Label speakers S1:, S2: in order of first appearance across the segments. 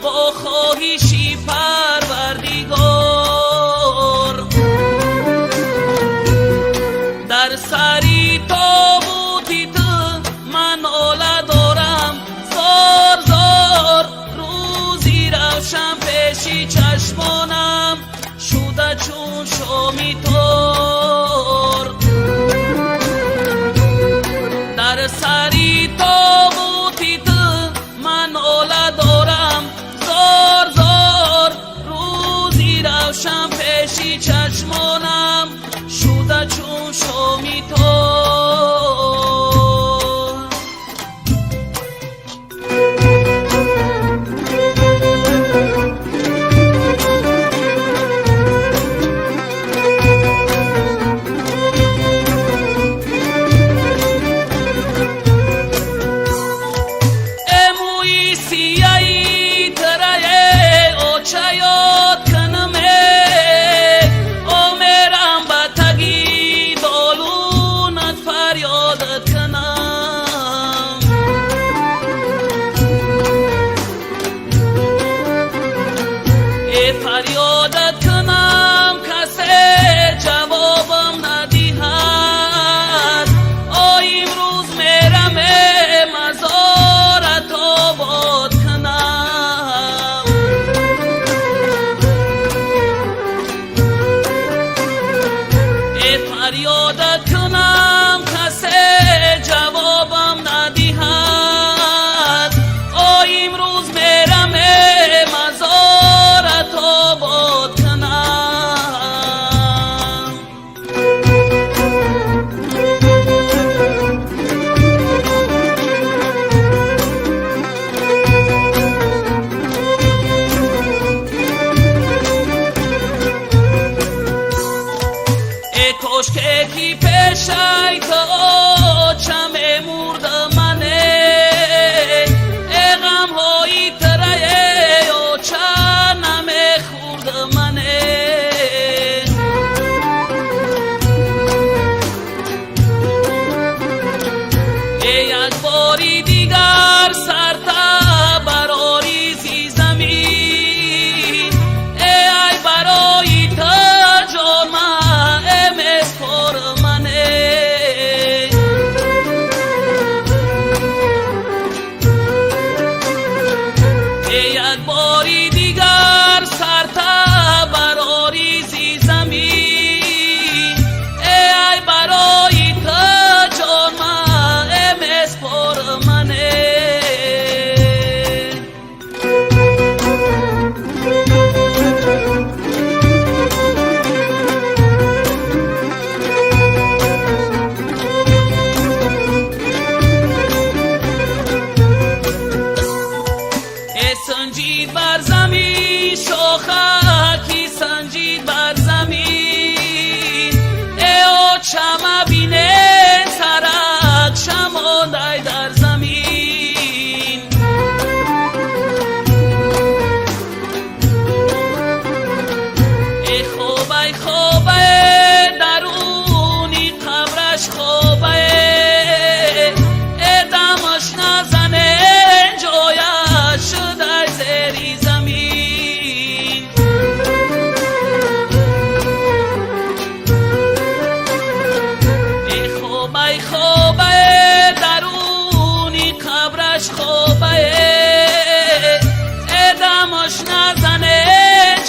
S1: با خواهشی پروردگار. در سری تابوتی تو من آله دارم، زار زار روزی روشن پیشی چشمانم شده چون شامی تار. در سری تابوتی تو من آله دارم، زار زار روزی روشن پیشی چشمانم شده چون شامی تار. فریادت کنم کسی جوابم ندهد، امروز میرم مزارت آباد کنم. فریادت کنم کسی جوابم ندهد، امروز میرم مزارت آباد کنم. ای کشکه کی پیشای تو چم مرد منه، ای غم هایی تره او چنم خورد منه. ای یک باری دیگر سرتا براری زی زمین، ای برای تو جان من مسپر منه. ای یک باری دیگر سرتا براری زی زمین، ای برای تو جان من مسپر منه. ای سنجید بر زمین شاخکی سنجید بر زمین، ای او چمه بینه سرک شمانده در زمین. ای خوبه درونی قبرش خوبه، ای دمش نزنه جایش شده زیر زمین. ای خوبه درونی قبرش خوبه، ای دمش نزنه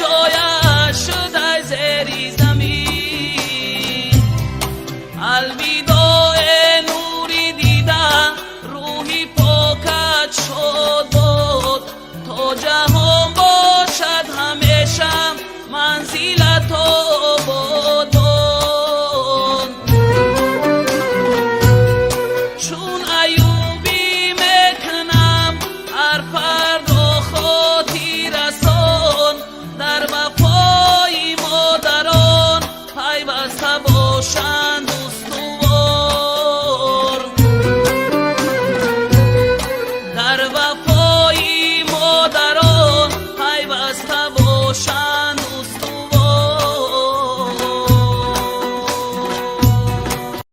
S1: جایش شده زیر زمین. الوداع نوری دیدن روحی پاکت شد بود، تا جهان باشد همیشه منزلت آباد. چون ایوبی میکنم هر فردا خاطر رسان، در وفای مادران پیوسته باشند استوار. در وفای